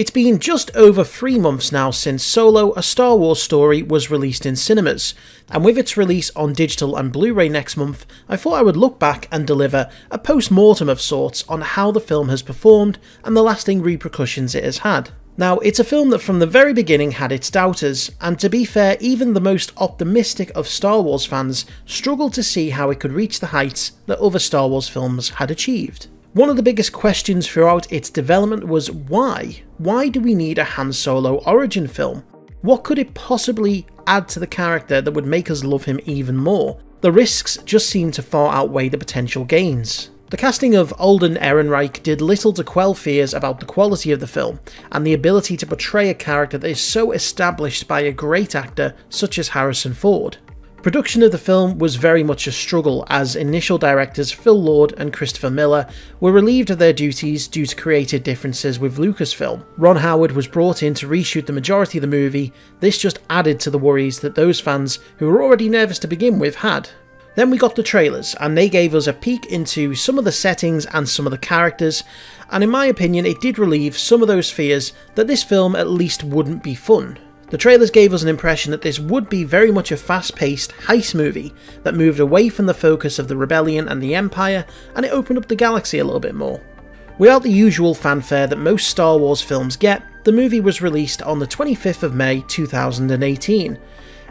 It's been just over 3 months now since Solo, a Star Wars story, was released in cinemas, and with its release on digital and Blu-ray next month, I thought I would look back and deliver a post-mortem of sorts on how the film has performed and the lasting repercussions it has had. Now, it's a film that from the very beginning had its doubters, and to be fair, even the most optimistic of Star Wars fans struggled to see how it could reach the heights that other Star Wars films had achieved. One of the biggest questions throughout its development was why? Why do we need a Han Solo origin film? What could it possibly add to the character that would make us love him even more? The risks just seemed to far outweigh the potential gains. The casting of Alden Ehrenreich did little to quell fears about the quality of the film, and the ability to portray a character that is so established by a great actor such as Harrison Ford. Production of the film was very much a struggle, as initial directors Phil Lord and Christopher Miller were relieved of their duties due to creative differences with Lucasfilm. Ron Howard was brought in to reshoot the majority of the movie. This just added to the worries that those fans who were already nervous to begin with had. Then we got the trailers, and they gave us a peek into some of the settings and some of the characters, and in my opinion it did relieve some of those fears that this film at least wouldn't be fun. The trailers gave us an impression that this would be very much a fast-paced heist movie that moved away from the focus of the rebellion and the Empire, and it opened up the galaxy a little bit more. Without the usual fanfare that most Star Wars films get, the movie was released on the 25th of May 2018.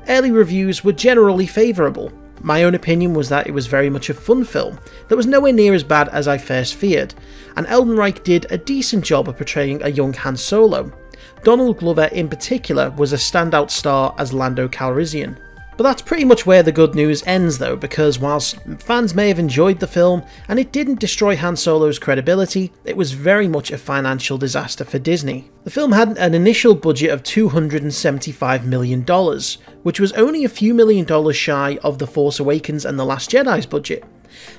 Early reviews were generally favourable. My own opinion was that it was very much a fun film that was nowhere near as bad as I first feared, and Ehrenreich did a decent job of portraying a young Han Solo. Donald Glover in particular was a standout star as Lando Calrissian. But that's pretty much where the good news ends though, because whilst fans may have enjoyed the film and it didn't destroy Han Solo's credibility, it was very much a financial disaster for Disney. The film had an initial budget of $275 million, which was only a few $1,000,000 shy of The Force Awakens and The Last Jedi's budget.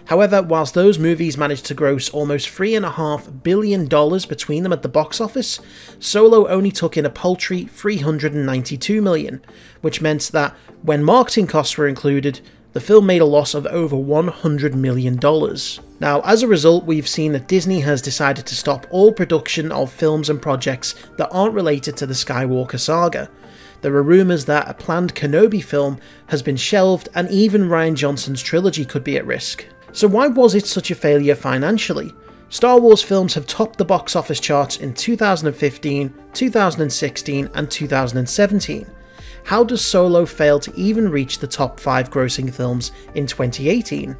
However, whilst those movies managed to gross almost $3.5 billion between them at the box office, Solo only took in a paltry $392 million, which meant that when marketing costs were included, the film made a loss of over $100 million. Now, as a result, we've seen that Disney has decided to stop all production of films and projects that aren't related to the Skywalker saga. There are rumours that a planned Kenobi film has been shelved, and even Rian Johnson's trilogy could be at risk. So why was it such a failure financially? Star Wars films have topped the box office charts in 2015, 2016 and 2017. How does Solo fail to even reach the top 5 grossing films in 2018?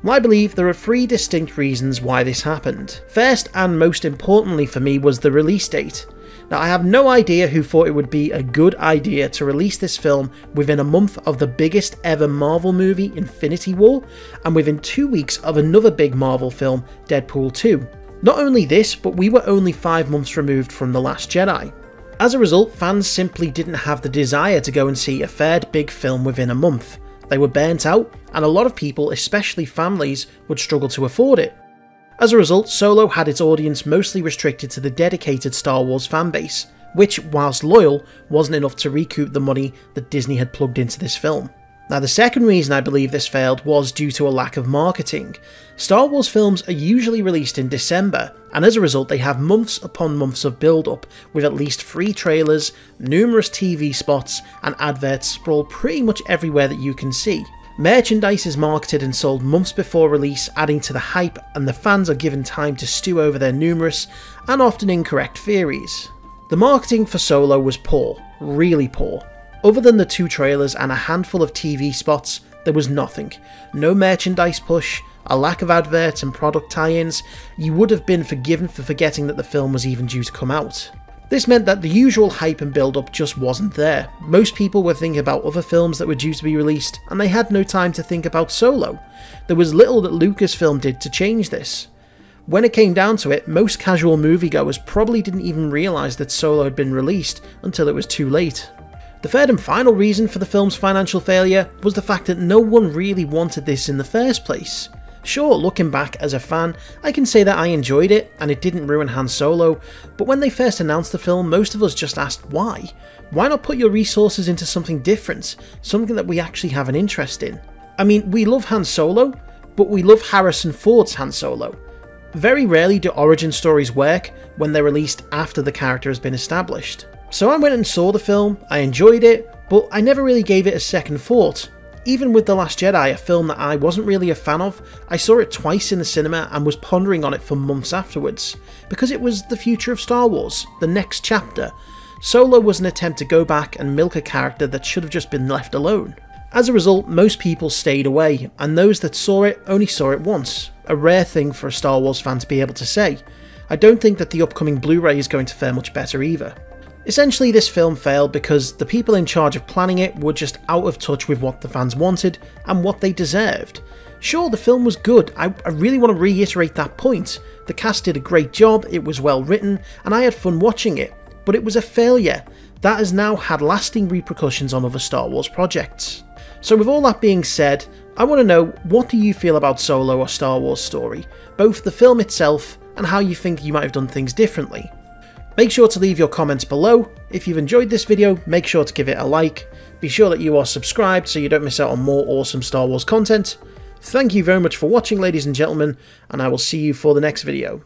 Well, I believe there are 3 distinct reasons why this happened. First, and most importantly for me, was the release date. Now, I have no idea who thought it would be a good idea to release this film within a month of the biggest ever Marvel movie, Infinity War, and within 2 weeks of another big Marvel film, Deadpool 2. Not only this, but we were only 5 months removed from The Last Jedi. As a result, fans simply didn't have the desire to go and see a third big film within a month. They were burnt out, and a lot of people, especially families, would struggle to afford it. As a result, Solo had its audience mostly restricted to the dedicated Star Wars fanbase, which, whilst loyal, wasn't enough to recoup the money that Disney had plugged into this film. Now, the second reason I believe this failed was due to a lack of marketing. Star Wars films are usually released in December, and as a result they have months upon months of build-up, with at least 3 trailers, numerous TV spots, and adverts sprawled pretty much everywhere that you can see. Merchandise is marketed and sold months before release, adding to the hype, and the fans are given time to stew over their numerous and often incorrect theories. The marketing for Solo was poor, really poor. Other than the 2 trailers and a handful of TV spots, there was nothing. No merchandise push, a lack of adverts and product tie-ins. You would have been forgiven for forgetting that the film was even due to come out. This meant that the usual hype and build-up just wasn't there. Most people were thinking about other films that were due to be released, and they had no time to think about Solo. There was little that Lucasfilm did to change this. When it came down to it, most casual moviegoers probably didn't even realise that Solo had been released until it was too late. The third and final reason for the film's financial failure was the fact that no one really wanted this in the first place. Sure, looking back as a fan, I can say that I enjoyed it and it didn't ruin Han Solo, but when they first announced the film, most of us just asked why. Why not put your resources into something different, something that we actually have an interest in? I mean, we love Han Solo, but we love Harrison Ford's Han Solo. very rarely do origin stories work when they're released after the character has been established. So I went and saw the film, I enjoyed it, but I never really gave it a second thought. Even with The Last Jedi, a film that I wasn't really a fan of, I saw it twice in the cinema and was pondering on it for months afterwards, because it was the future of Star Wars, the next chapter. Solo was an attempt to go back and milk a character that should have just been left alone. As a result, most people stayed away, and those that saw it only saw it once, a rare thing for a Star Wars fan to be able to say. I don't think that the upcoming Blu-ray is going to fare much better either. Essentially, this film failed because the people in charge of planning it were just out of touch with what the fans wanted and what they deserved. Sure, the film was good, I really want to reiterate that point. The cast did a great job, it was well written, and I had fun watching it, but it was a failure that has now had lasting repercussions on other Star Wars projects. So with all that being said, I want to know, what do you feel about Solo: A Star Wars Story, both the film itself and how you think you might have done things differently? Make sure to leave your comments below. If you've enjoyed this video, make sure to give it a like. Be sure that you are subscribed so you don't miss out on more awesome Star Wars content. Thank you very much for watching, ladies and gentlemen, and I will see you for the next video.